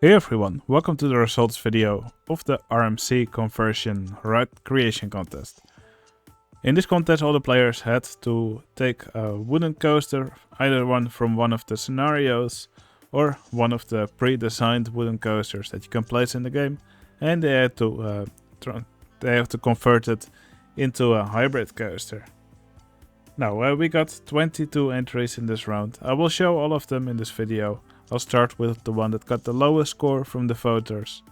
Hey everyone, welcome to the results video of the RMC conversion ride creation contest. In this contest all the players had to take a wooden coaster, either one from one of the scenarios or one of the pre-designed wooden coasters that you can place in the game, and they had to convert it into a hybrid coaster. Now we got 22 entries in this round. I will show all of them in this video. I'll start with the one that got the lowest score from the voters,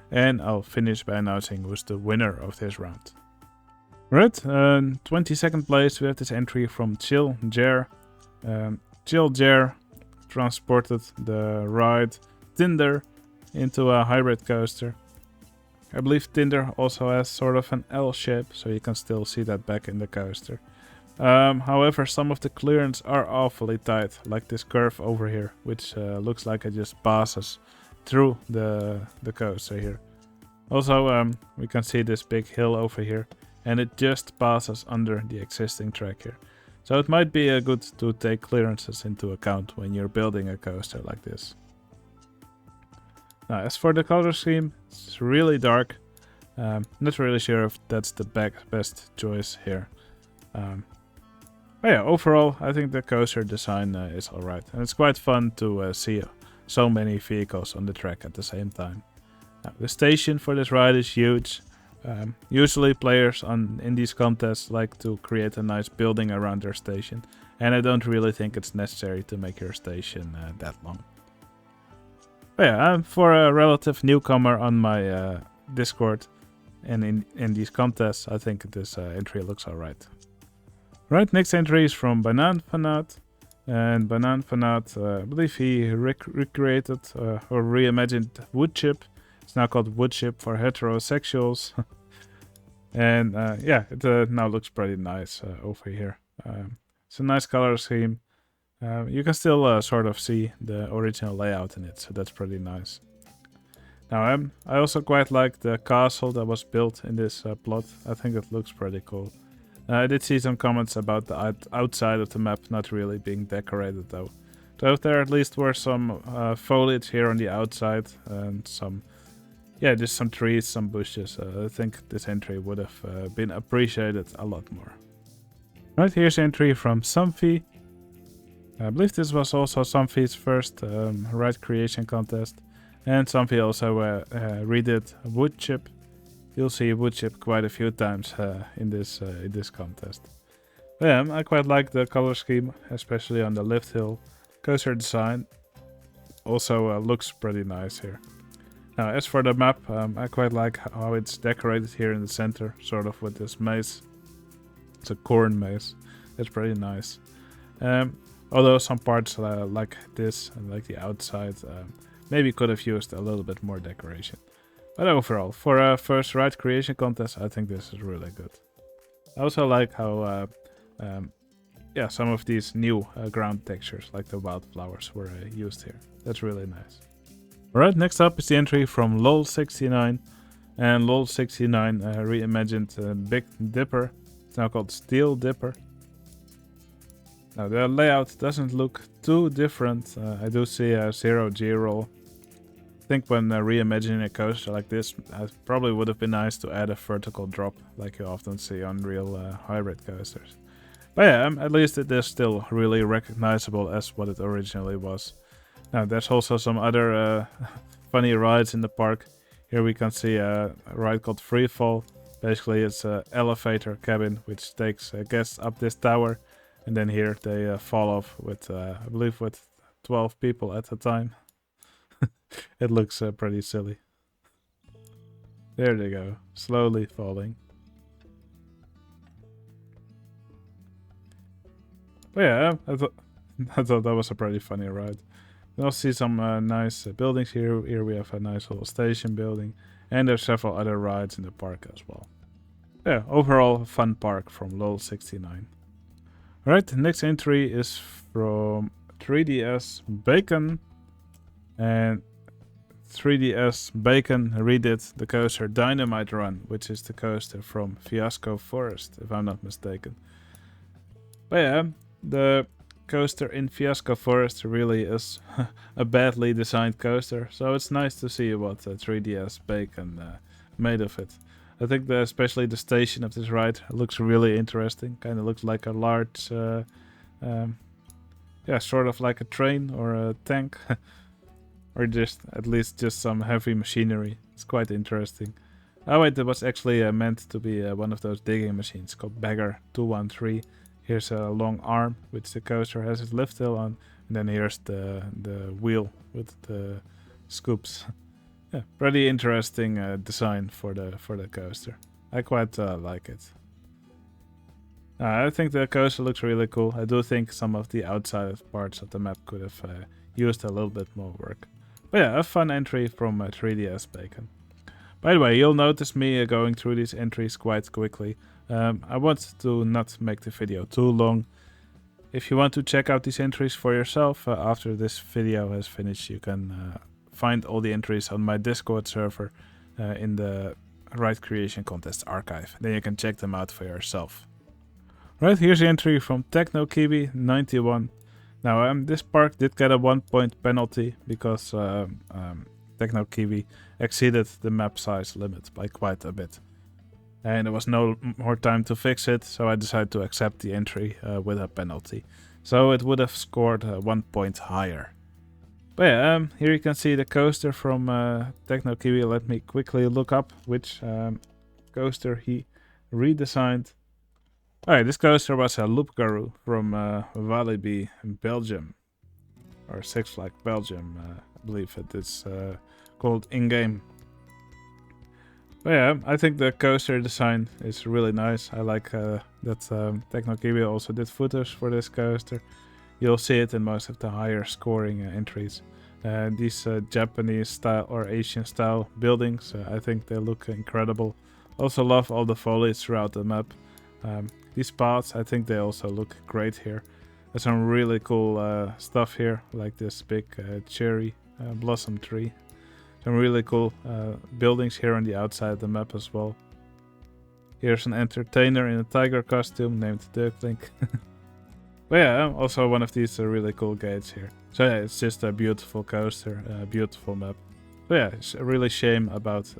and I'll finish by announcing who's the winner of this round. Right, 22nd place we have this entry from Chill Jer. Chill Jer transported the ride Tinder into a hybrid coaster. I believe Tinder also has sort of an L shape, so you can still see that back in the coaster. However, some of the clearance are awfully tight, like this curve over here, which looks like it just passes through the coaster here. Also, we can see this big hill over here, and it just passes under the existing track here. So it might be good to take clearances into account when you're building a coaster like this. Now, as for the color scheme, it's really dark. Not really sure if that's the best choice here. But yeah, overall, I think the coaster design is alright. And it's quite fun to see so many vehicles on the track at the same time. Now, the station for this ride is huge. Usually players in these contests like to create a nice building around their station. And I don't really think it's necessary to make your station that long. But yeah, for a relative newcomer on my Discord and in these contests, I think this entry looks alright. Right, next entry is from Banan Fanat, and Banan Fanat, I believe he recreated or reimagined Woodchip. It's now called Woodchip for heterosexuals, and yeah, it now looks pretty nice over here. It's a nice color scheme. You can still sort of see the original layout in it, so that's pretty nice. Now, I also quite like the castle that was built in this plot. I think it looks pretty cool. I did see some comments about the outside of the map not really being decorated though. So if there at least were some foliage here on the outside and just some trees, some bushes, I think this entry would have been appreciated a lot more. Right, here's an entry from Somfy. I believe this was also Somfy's first ride creation contest, and Somfy also redid Woodchip. You'll see Woodchip quite a few times in this contest. But yeah, I quite like the color scheme, especially on the lift hill. Coaster design also looks pretty nice here. Now, as for the map, I quite like how it's decorated here in the center, sort of with this maze. It's a corn maze. It's pretty nice. Although some parts like this and like the outside maybe could have used a little bit more decoration. But overall, for a first ride creation contest, I think this is really good. I also like how some of these new ground textures, like the wildflowers, were used here. That's really nice. Alright, next up is the entry from LOL69. And LOL69 reimagined Big Dipper. It's now called Steel Dipper. Now the layout doesn't look too different. I do see a 0G roll. I think when reimagining a coaster like this, it probably would have been nice to add a vertical drop like you often see on real hybrid coasters. But yeah, at least it is still really recognizable as what it originally was. Now there's also some other funny rides in the park. Here we can see a ride called Freefall. Basically it's an elevator cabin which takes guests up this tower, and then here they fall off with, I believe, with 12 people at a time. It looks pretty silly. There they go, slowly falling. But yeah, I thought that was a pretty funny ride. You also see some nice buildings here. Here we have a nice little station building, and there's several other rides in the park as well. Yeah, overall a fun park from LOL69. Alright, the next entry is from 3DS Bacon, and 3DS Bacon redid the coaster Dynamite Run, which is the coaster from Fiasco Forest, if I'm not mistaken. But yeah, the coaster in Fiasco Forest really is a badly designed coaster, so it's nice to see what 3DS Bacon made of it. I think especially the station of this ride looks really interesting. Kind of looks like a large, yeah, sort of like a train or a tank, or just at least just some heavy machinery. It's quite interesting. Oh wait, it was actually meant to be one of those digging machines called Bagger 213. Here's a long arm which the coaster has its lift tail on, and then here's the wheel with the scoops. Yeah, pretty interesting design for the coaster. I quite like it. I think the coaster looks really cool. I do think some of the outside parts of the map could have used a little bit more work. But yeah, a fun entry from 3DS Bacon. By the way, you'll notice me going through these entries quite quickly. I want to not make the video too long. If you want to check out these entries for yourself after this video has finished, you can find all the entries on my Discord server in the Ride Creation Contest archive. Then you can check them out for yourself. Right, here's the entry from TechnoKiwi91. Now, this park did get a 1-point penalty because TechnoKiwi exceeded the map size limit by quite a bit. And there was no more time to fix it, so I decided to accept the entry with a penalty. So it would have scored 1 point higher. But yeah, here you can see the coaster from TechnoKiwi. Let me quickly look up which coaster he redesigned. Alright, this coaster was a Loop Guru from Walibi in Belgium. Or Six Flags Belgium, I believe it is called in-game. But yeah, I think the coaster design is really nice. I like that TechnoKiwi also did footage for this coaster. You'll see it in most of the higher scoring entries. These Japanese style or Asian style buildings, I think they look incredible. Also love all the foliage throughout the map. These paths, I think they also look great here. There's some really cool stuff here, like this big cherry blossom tree. Some really cool buildings here on the outside of the map as well. Here's an entertainer in a tiger costume named Duckling. But yeah, also one of these really cool gates here. So yeah, it's just a beautiful coaster, a beautiful map. So yeah, it's a really shame about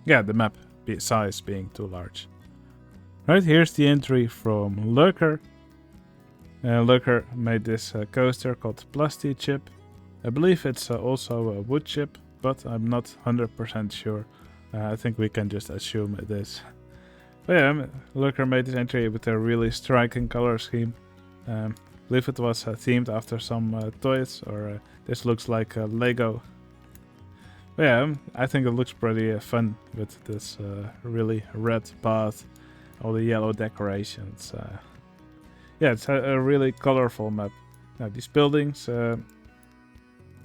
yeah, the map size being too large. Right, here's the entry from Lurker. Lurker made this coaster called Plasti Chip. I believe it's also a wood chip, but I'm not 100% sure. I think we can just assume it is. But yeah, Lurker made this entry with a really striking color scheme. I believe it was themed after some toys, or this looks like Lego. But yeah, I think it looks pretty fun with this really red path, all the yellow decorations. Yeah, it's a really colorful map. Now these buildings,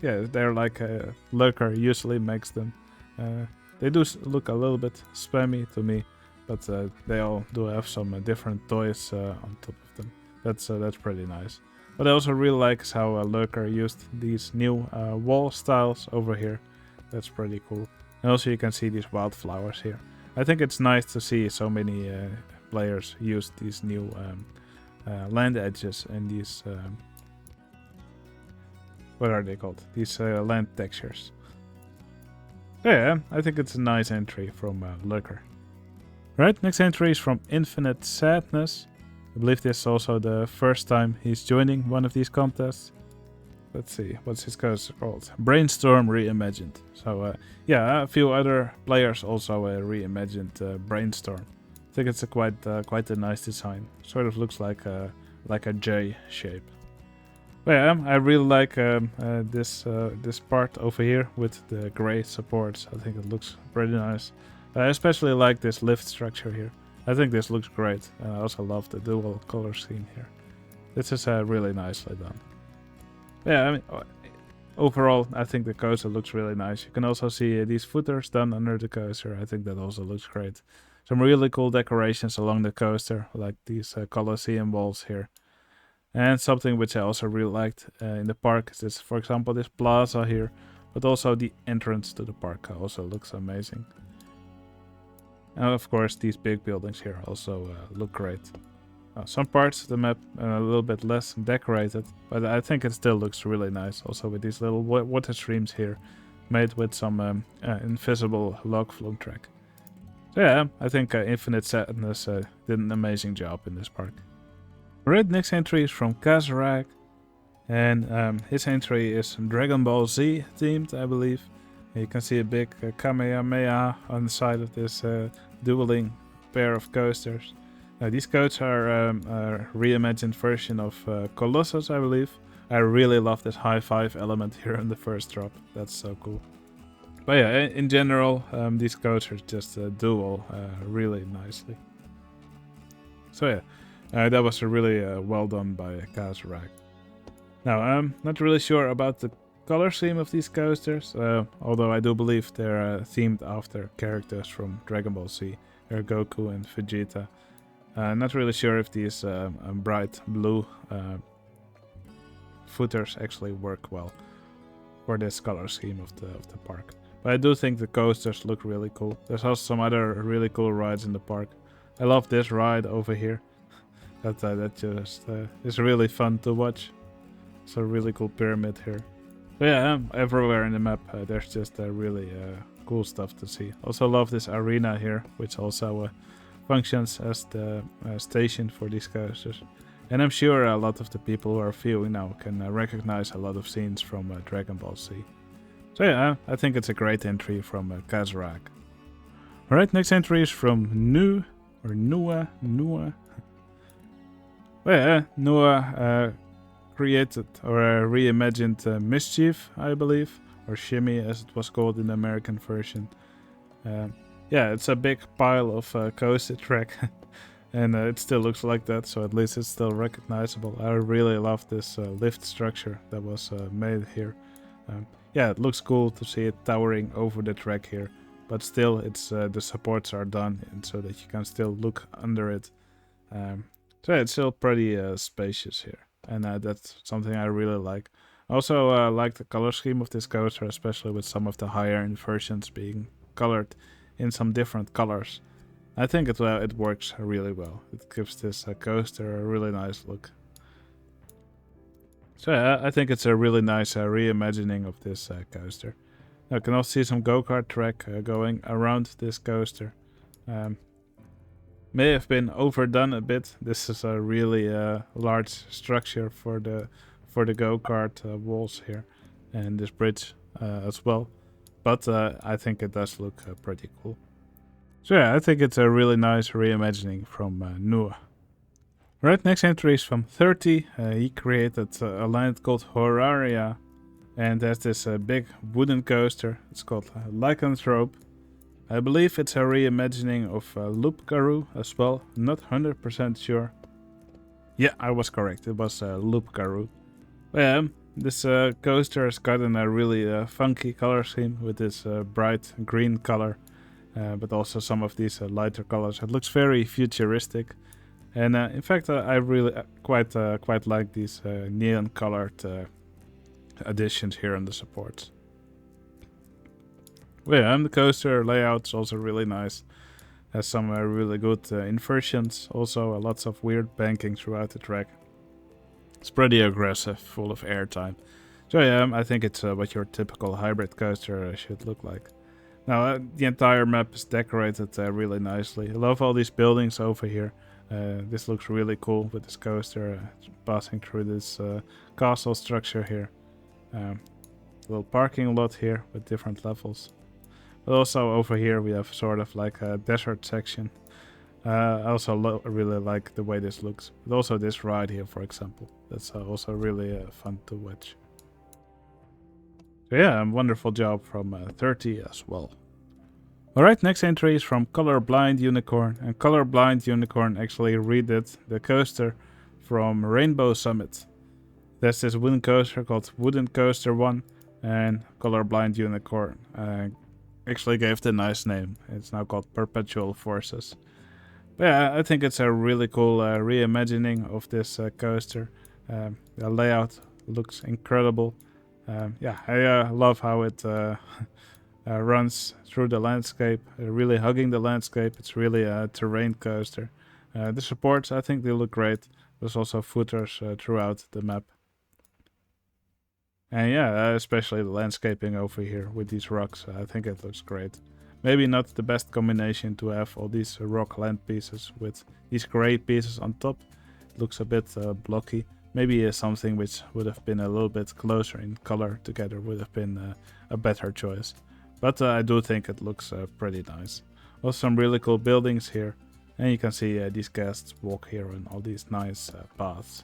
yeah, they're like Lurker usually makes them. They do look a little bit spammy to me, but they all do have some different toys on top of them. That's pretty nice. What I also really like is how Lurker used these new wall styles over here. That's pretty cool. And also you can see these wildflowers here. I think it's nice to see so many players use these new land edges and these what are they called? These land textures. Yeah, I think it's a nice entry from Lurker. Right, next entry is from Infinite Sadness. I believe this is also the first time he's joining one of these contests. Let's see, what's his coaster called? Brainstorm Reimagined. So yeah, a few other players also reimagined Brainstorm. I think it's a quite a nice design. Sort of looks like a J shape. But yeah, I really like this part over here with the gray supports. I think it looks pretty nice. I especially like this lift structure here. I think this looks great. And I also love the dual color scheme here. This is really nicely done. Yeah, I mean, overall, I think the coaster looks really nice. You can also see these footers done under the coaster. I think that also looks great. Some really cool decorations along the coaster, like these Colosseum walls here. And something which I also really liked in the park is this, for example, this plaza here, but also the entrance to the park also looks amazing. And of course, these big buildings here also look great. Some parts of the map are a little bit less decorated, but I think it still looks really nice. Also with these little water streams here, made with some invisible log flume track. So yeah, I think Infinite Sadness did an amazing job in this park. Alright, next entry is from Kazarak, and his entry is Dragon Ball Z themed, I believe. You can see a big Kamehameha on the side of this dueling pair of coasters. These codes are a reimagined version of Colossus, I believe. I really love this high five element here in the first drop. That's so cool. But yeah, in general, these coasters just duel really nicely. So yeah, that was really well done by Kazarak. Now, I'm not really sure about the color scheme of these coasters, although I do believe they're themed after characters from Dragon Ball Z, Goku and Vegeta. Not really sure if these bright blue footers actually work well for this color scheme of the park. But I do think the coasters look really cool. There's also some other really cool rides in the park. I love this ride over here. that just is really fun to watch. It's a really cool pyramid here. But yeah, everywhere in the map there's just really cool stuff to see. Also love this arena here, which also functions as the station for these coasters. And I'm sure a lot of the people who are viewing now can recognize a lot of scenes from Dragon Ball Z. So yeah, I think it's a great entry from Kazarak. Alright, next entry is from Nua. Well, yeah, Nua created or reimagined Mischief, I believe, or Shimmy as it was called in the American version. Yeah, it's a big pile of coaster track, and it still looks like that, so at least it's still recognizable. I really love this lift structure that was made here. Yeah, it looks cool to see it towering over the track here, but still, it's the supports are done, and so that you can still look under it. So it's still pretty spacious here, and that's something I really like. Also like the color scheme of this coaster, especially with some of the higher end versions being colored in some different colors. I think it works really well. It gives this coaster a really nice look. So yeah, I think it's a really nice reimagining of this coaster. Now, you can also see some go-kart track going around this coaster. May have been overdone a bit. This is a really large structure for the go-kart walls here, and this bridge as well. But I think it does look pretty cool. So yeah, I think it's a really nice reimagining from Nua. Right, next entry is from 30. He created a land called Horaria, and there's this big wooden coaster. It's called Lycanthrope. I believe it's a reimagining of Loop Garou as well. Not 100% sure. Yeah, I was correct. It was Loop Garou. Yeah, this coaster has gotten a really funky color scheme with this bright green color, but also some of these lighter colors. It looks very futuristic. And in fact, I really quite like these neon-colored additions here on the supports. Well, yeah, and the coaster layout's also really nice. Has some really good inversions. Also, lots of weird banking throughout the track. It's pretty aggressive, full of airtime. So yeah, I think it's what your typical hybrid coaster should look like. Now, the entire map is decorated really nicely. I love all these buildings over here. This looks really cool with this coaster passing through this castle structure here. Little parking lot here with different levels. But also over here we have sort of like a desert section. I also really like the way this looks. But also this ride here, for example. That's also really fun to watch. So yeah, a wonderful job from 30 as well. Alright, next entry is from Colorblind Unicorn, and Colorblind Unicorn actually redid the coaster from Rainbow Summit. There's this wooden coaster called Wooden Coaster 1, and Colorblind Unicorn actually gave the nice name. It's now called Perpetual Forces. But yeah, I think it's a really cool reimagining of this coaster. The layout looks incredible. Yeah, I love how it runs through the landscape, really hugging the landscape. It's really a terrain coaster. The supports, I think they look great. There's also footers throughout the map. And yeah, especially the landscaping over here with these rocks. I think it looks great. Maybe not the best combination to have all these rock land pieces with these gray pieces on top. It looks a bit blocky. Maybe something which would have been a little bit closer in color together would have been a better choice. But I do think it looks pretty nice. Also some really cool buildings here. And you can see these guests walk here on all these nice paths.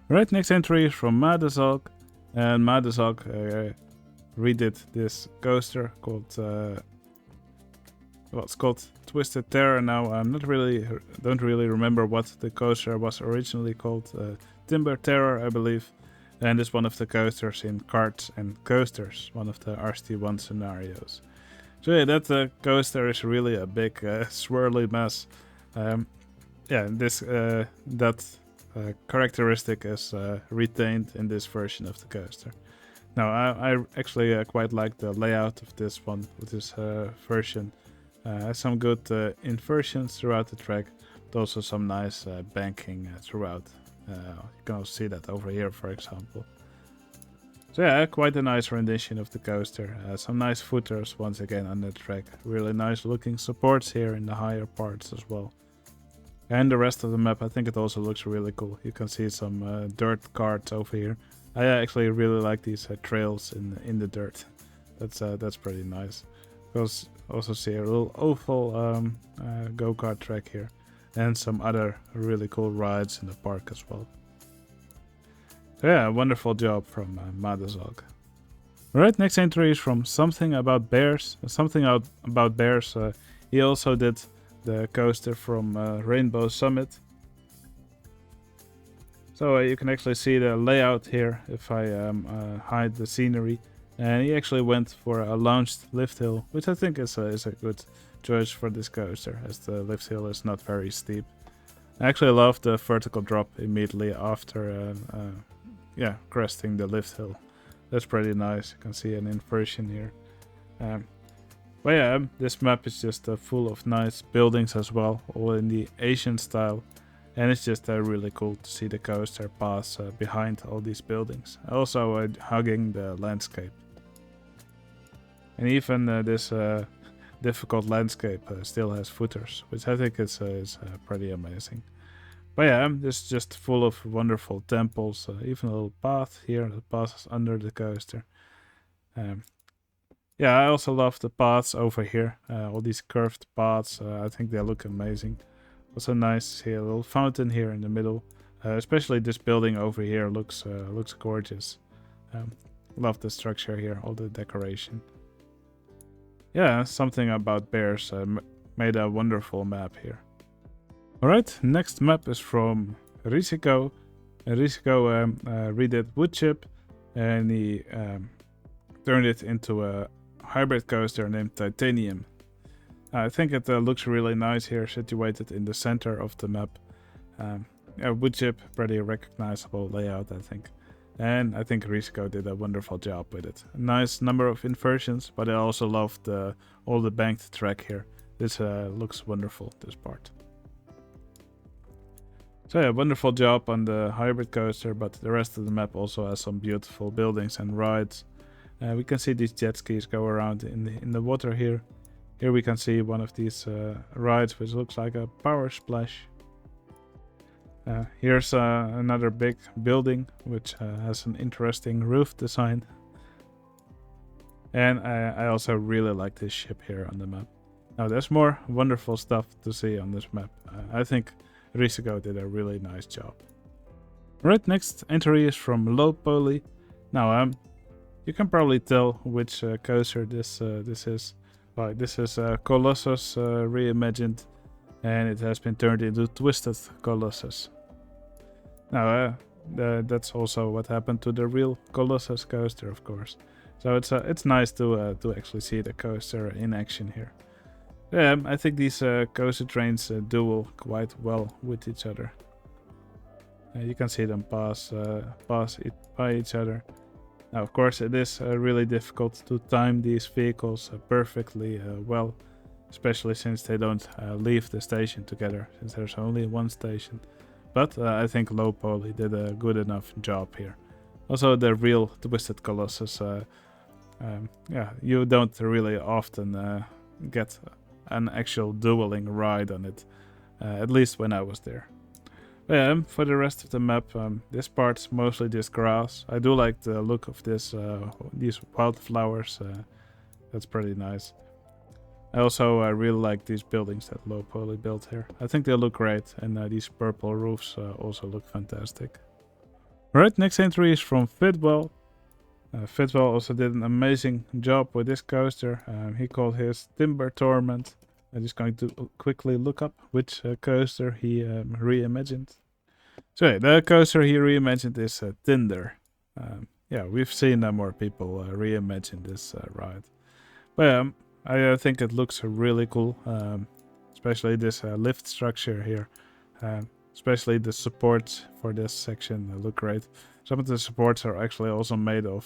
Right, next entry is from Madazog. And Madazog redid this coaster called... well, it's called Twisted Terror now. I'm don't really remember what the coaster was originally called. Timber Terror, I believe. And it's one of the coasters in Carts and Coasters, one of the RCT1 scenarios. So yeah, that coaster is really a big swirly mess. Yeah, this characteristic is retained in this version of the coaster. Now, I actually quite like the layout of this one, with this version. Has some good inversions throughout the track, but also some nice banking throughout. You can also see that over here, for example. So yeah, quite a nice rendition of the coaster. Some nice footers once again on the track. Really nice looking supports here in the higher parts as well. And the rest of the map, I think it also looks really cool. You can see some dirt carts over here. I actually really like these trails in the dirt. That's pretty nice. Because also see a little oval go-kart track here. And some other really cool rides in the park as well. So yeah, wonderful job from Madazog. Alright, next entry is from Something About Bears. He also did the coaster from Rainbow Summit. So you can actually see the layout here if I hide the scenery. And he actually went for a launched lift hill, which I think is a good choice for this coaster, as the lift hill is not very steep. I actually love the vertical drop immediately after cresting the lift hill. That's pretty nice. You can see an inversion here. But yeah, this map is just full of nice buildings as well, all in the Asian style. And it's just really cool to see the coaster pass behind all these buildings. Also hugging the landscape. And even this difficult landscape still has footers, which I think is pretty amazing. But yeah, this is just full of wonderful temples, even a little path here that passes under the coaster. Yeah, I also love the paths over here, all these curved paths. I think they look amazing. Also nice to see a little fountain here in the middle. Especially this building over here looks gorgeous. Love the structure here, all the decoration. Yeah, Something About Bears made a wonderful map here. Alright, next map is from Risiko. Risiko redid Woodchip, and he turned it into a hybrid coaster named Titanium. I think it looks really nice here, situated in the center of the map. Woodchip, pretty recognizable layout, I think. And I think Risiko did a wonderful job with it. A nice number of inversions, but I also loved all the banked track here. This looks wonderful, this part. So yeah, wonderful job on the hybrid coaster, but the rest of the map also has some beautiful buildings and rides. We can see these jet skis go around in the water here. Here we can see one of these rides, which looks like a power splash. Here's another big building, which has an interesting roof design. And I also really like this ship here on the map. Now there's more wonderful stuff to see on this map. I think Risiko did a really nice job. Right, next entry is from Low Poly. Now you can probably tell which coaster this is. Like, this is Colossus reimagined, and it has been turned into Twisted Colossus. Now that's also what happened to the real Colossus coaster, of course. So it's nice to actually see the coaster in action here. Yeah, I think these coaster trains duel quite well with each other. You can see them pass by each other. Now, of course, it is really difficult to time these vehicles perfectly well, especially since they don't leave the station together, since there's only one station. But I think Low Poly did a good enough job here. Also, the real Twisted Colossus, yeah, you don't really often get an actual dueling ride on it, at least when I was there. For the rest of the map, this part's mostly just grass. I do like the look of these wildflowers. That's pretty nice. I also really like these buildings that Low Poly built here. I think they look great, and these purple roofs also look fantastic. Alright, next entry is from Fitwell. Fitwell also did an amazing job with this coaster. He called his Timber Torment. I'm just going to quickly look up which coaster he reimagined. So yeah, the coaster he reimagined is Tinder. Yeah, we've seen more people reimagine this ride. But I think it looks really cool, especially this lift structure here. Especially the supports for this section look great. Some of the supports are actually also made of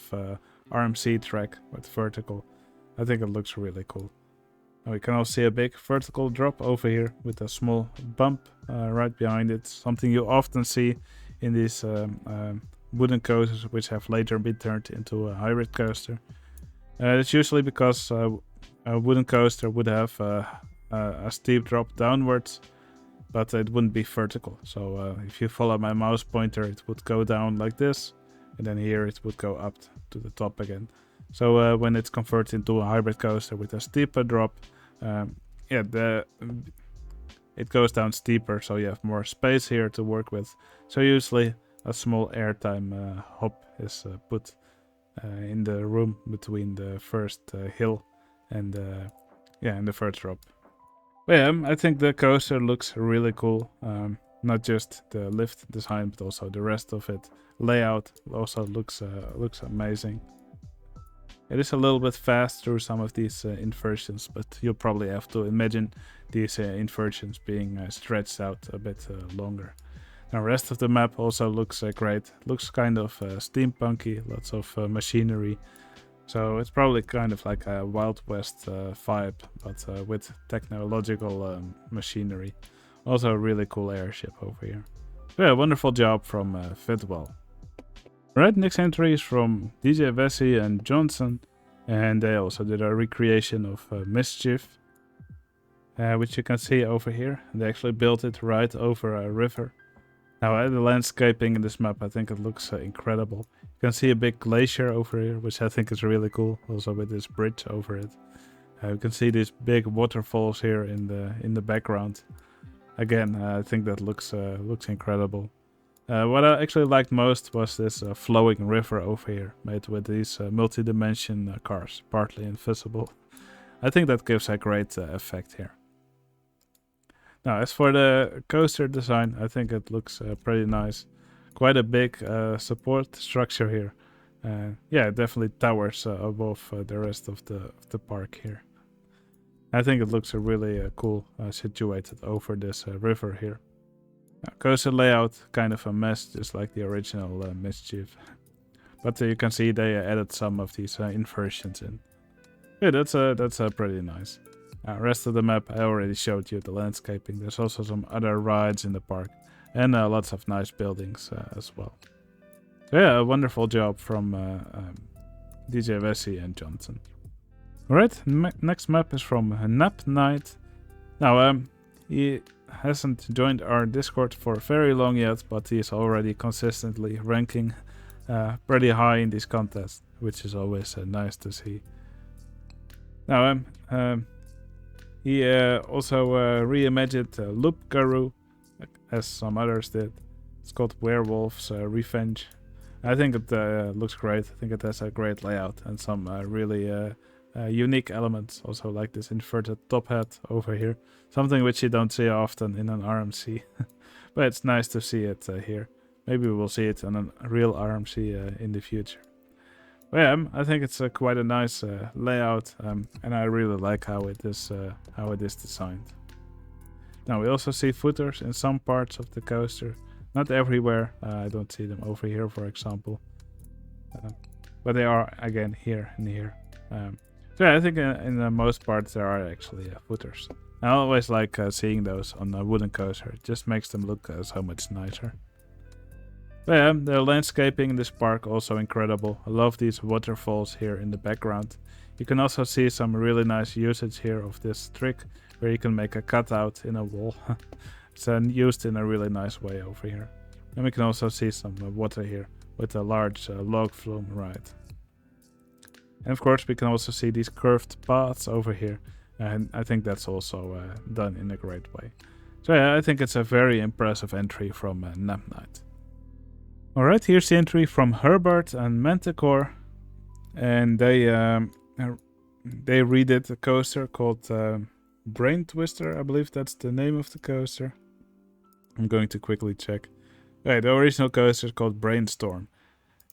RMC track with vertical. I think it looks really cool. And we can also see a big vertical drop over here with a small bump right behind it. Something you often see in these wooden coasters, which have later been turned into a hybrid coaster. It's usually because a wooden coaster would have a steep drop downwards, but it wouldn't be vertical. So if you follow my mouse pointer, it would go down like this, and then here it would go up to the top again. So when it's converted into a hybrid coaster with a steeper drop, yeah, it goes down steeper, so you have more space here to work with. So usually a small airtime hop is put in the room between the first hill and and the first drop. But yeah, I think the coaster looks really cool. Not just the lift design, but also the rest of it. Layout also looks amazing. It is a little bit fast through some of these inversions, but you'll probably have to imagine these inversions being stretched out a bit longer. Now, the rest of the map also looks great. Looks kind of steampunky, lots of machinery. So it's probably kind of like a Wild West vibe, but with technological machinery. Also a really cool airship over here. So yeah, wonderful job from Fitwell. Right, next entry is from DJ Vesey and Johnson. And they also did a recreation of Mischief, which you can see over here. They actually built it right over a river. Now, the landscaping in this map, I think it looks incredible. You can see a big glacier over here, which I think is really cool. Also with this bridge over it. You can see these big waterfalls here in the background. Again, I think that looks incredible. What I actually liked most was this flowing river over here, made with these multi-dimension cars, partly invisible. I think that gives a great effect here. Now, as for the coaster design, I think it looks pretty nice. Quite a big support structure here. Yeah, it definitely towers above the rest of the park here. I think it looks really cool, situated over this river here. Now, coaster layout, kind of a mess, just like the original Mischief. But you can see they added some of these inversions in. Yeah, that's pretty nice. Rest of the map, I already showed you the landscaping. There's also some other rides in the park. And lots of nice buildings as well. So yeah, a wonderful job from DJ Vesey and Johnson. Alright, next map is from Nap Night. Now, he hasn't joined our Discord for very long yet, but he is already consistently ranking pretty high in this contest, which is always nice to see. Now, he also reimagined Loop Guru, as some others did. It's called Werewolf's Revenge. I think it looks great. I think it has a great layout and some really unique elements. Also like this inverted top hat over here. Something which you don't see often in an RMC. But it's nice to see it here. Maybe we'll see it on a real RMC in the future. But yeah, I think it's quite a nice layout. And I really like how it is designed. Now we also see footers in some parts of the coaster. Not everywhere. I don't see them over here, for example. But they are, again, here and here. So yeah, I think in the most parts there are actually footers. I always like seeing those on a wooden coaster. It just makes them look so much nicer. But yeah, the landscaping in this park also incredible. I love these waterfalls here in the background. You can also see some really nice usage here of this trick where you can make a cutout in a wall. It's used in a really nice way over here. And we can also see some water here with a large log flume ride. And of course we can also see these curved paths over here. And I think that's also done in a great way. So yeah, I think it's a very impressive entry from Nap Night. Alright, here's the entry from Herbert and Manticore. And they redid a coaster called Brain Twister. I believe that's the name of the coaster. I'm going to quickly check. Okay, the original coaster is called Brainstorm.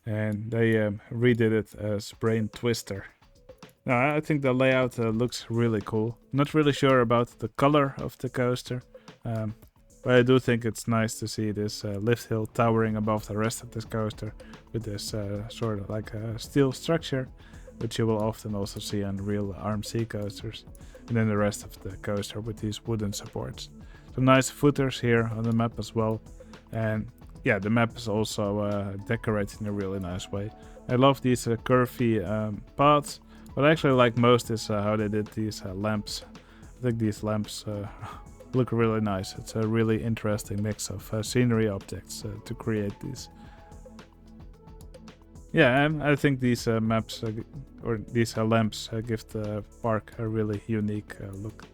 And they redid it as Brain Twister. Now, I think the layout looks really cool. Not really sure about the color of the coaster. But I do think it's nice to see this lift hill towering above the rest of this coaster. With this sort of like a steel structure. Which you will often also see on real RMC coasters. And then the rest of the coaster with these wooden supports. Some nice footers here on the map as well. And yeah, the map is also decorated in a really nice way. I love these curvy paths. What I actually like most is how they did these lamps. I think these lamps look really nice. It's a really interesting mix of scenery objects to create these. Yeah, and I think these maps or these lamps give the park a really unique look.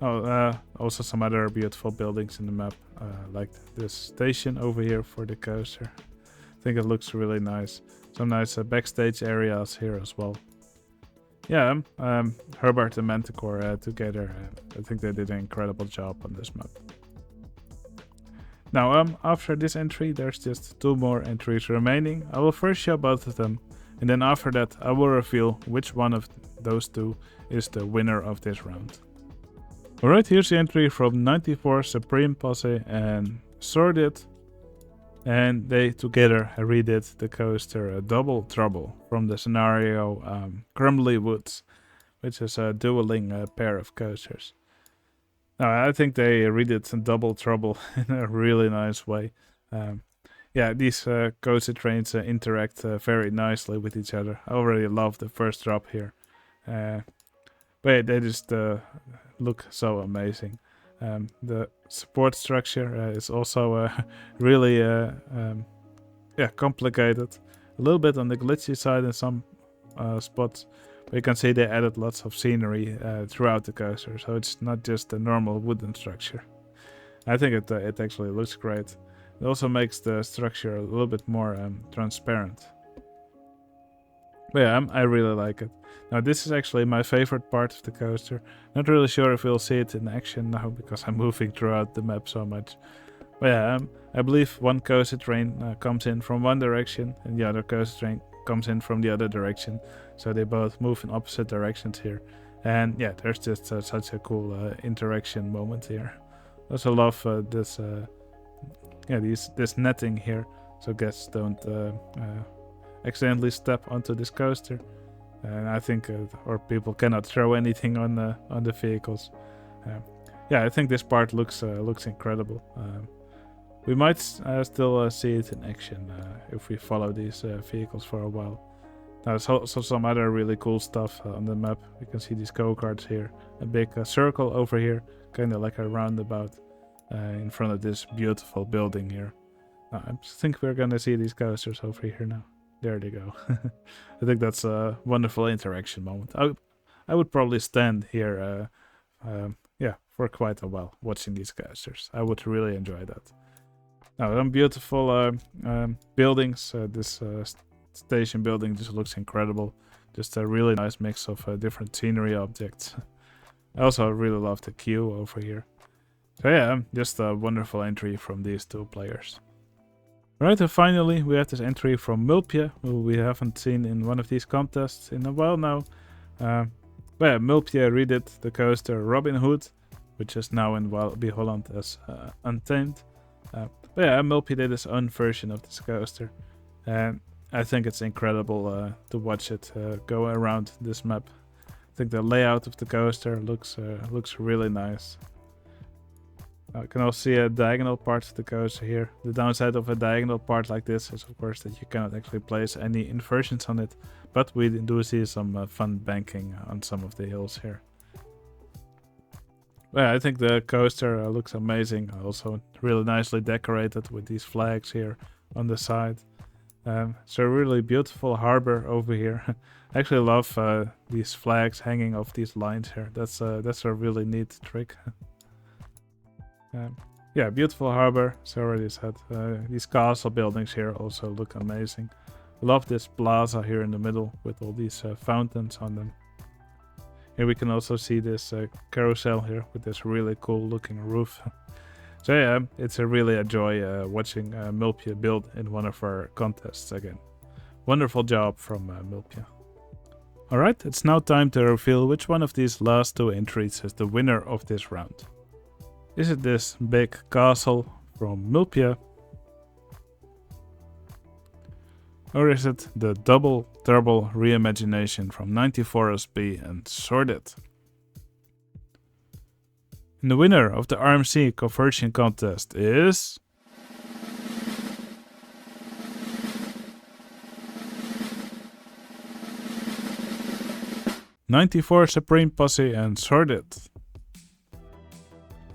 Also some other beautiful buildings in the map, like this station over here for the coaster. I think it looks really nice. Some nice backstage areas here as well. Yeah, Herbert and Manticore together, I think they did an incredible job on this map. Now, after this entry, there's just 2 more entries remaining. I will first show both of them, and then after that I will reveal which one of those 2 is the winner of this round. Alright, here's the entry from 94 Supreme Posse and Sordid. And they together redid the coaster Double Trouble from the scenario Crumbly Woods, which is a dueling pair of coasters. Now, I think they redid Double Trouble in a really nice way. Yeah, these coaster trains interact very nicely with each other. I already love the first drop here. But they just look so amazing. The support structure is also really complicated. A little bit on the glitchy side in some spots. But you can see they added lots of scenery throughout the coaster. So it's not just a normal wooden structure. I think it actually looks great. It also makes the structure a little bit more transparent. But yeah, I really like it. Now this is actually my favorite part of the coaster. Not really sure if we'll see it in action now because I'm moving throughout the map so much. But yeah, I believe one coaster train comes in from one direction and the other coaster train comes in from the other direction. So they both move in opposite directions here. And yeah, there's just such a cool interaction moment here. I also love this netting here, so guests don't accidentally step onto this coaster. And I think, or people cannot throw anything on the vehicles. Yeah, I think this part looks incredible. We might still see it in action if we follow these vehicles for a while. Now, there's also some other really cool stuff on the map. You can see these go-karts here, a big circle over here, kind of like a roundabout in front of this beautiful building here. I think we're gonna see these coasters over here now. There they go. I think that's a wonderful interaction moment. I would probably stand here for quite a while watching these coasters. I would really enjoy that. Now, some beautiful buildings. This station building just looks incredible. Just a really nice mix of different scenery objects. I also really love the queue over here. So yeah, just a wonderful entry from these 2 players. Right, and finally we have this entry from Mulpje, who we haven't seen in one of these contests in a while now. But yeah, Mulpje redid the coaster Robin Hood, which is now in Walibi Holland as Untamed. But yeah, Mulpje did his own version of this coaster. And I think it's incredible to watch it go around this map. I think the layout of the coaster looks really nice. You can also see a diagonal part of the coaster here. The downside of a diagonal part like this is of course that you cannot actually place any inversions on it, but we do see some fun banking on some of the hills here. Yeah, I think the coaster looks amazing. Also really nicely decorated with these flags here on the side. It's a really beautiful harbor over here. I actually love these flags hanging off these lines here. That's a really neat trick. Yeah, beautiful harbor, as I already said. These castle buildings here also look amazing. Love this plaza here in the middle with all these fountains on them. Here we can also see this carousel here with this really cool looking roof. So yeah, it's a really a joy watching Mulpia build in one of our contests again. Wonderful job from Mulpia. Alright, it's now time to reveal which one of these last two entries is the winner of this round. Is it this big castle from Mulpia? Or is it the double turbo reimagination from 94SB and Sorted? And the winner of the RMC conversion contest is... '94 Supreme Posse and Sorted.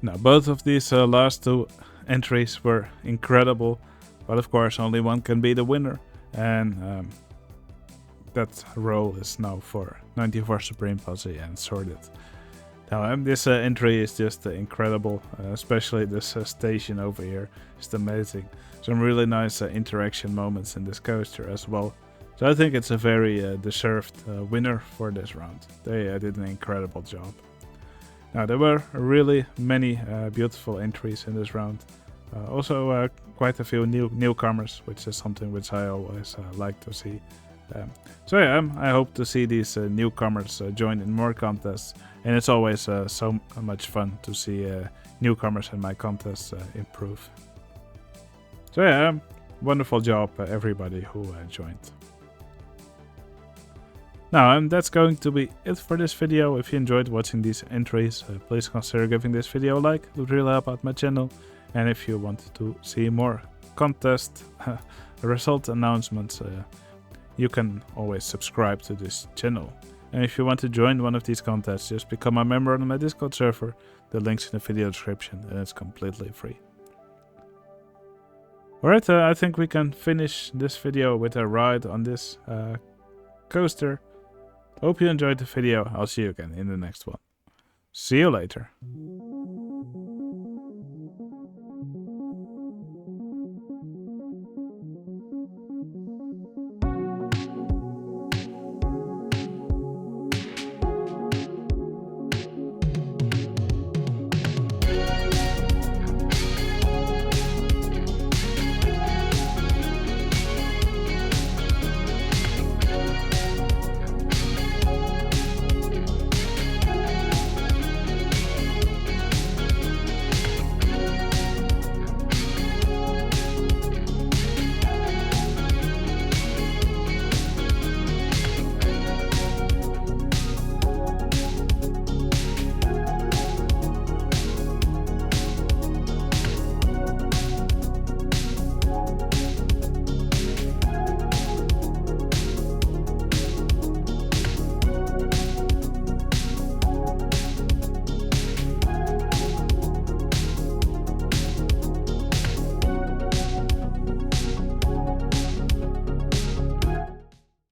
Now both of these last two entries were incredible, but of course only one can be the winner. And that role is now for 94 Supreme Posse and Sorted. Now this entry is just incredible, especially this station over here. It's amazing. Some really nice interaction moments in this coaster as well. So I think it's a very deserved winner for this round. They did an incredible job. Now there were really many beautiful entries in this round. Also quite a few newcomers, which is something which I always like to see. So yeah, I hope to see these newcomers join in more contests, and it's always so much fun to see newcomers in my contests improve. So yeah, wonderful job everybody who joined. Now that's going to be it for this video. If you enjoyed watching these entries, please consider giving this video a like. It would really help out my channel. And if you want to see more contest result announcements, you can always subscribe to this channel. And if you want to join one of these contests, just become a member on my Discord server. The link's in the video description and it's completely free. Alright, I think we can finish this video with a ride on this coaster. Hope you enjoyed the video. I'll see you again in the next one. See you later.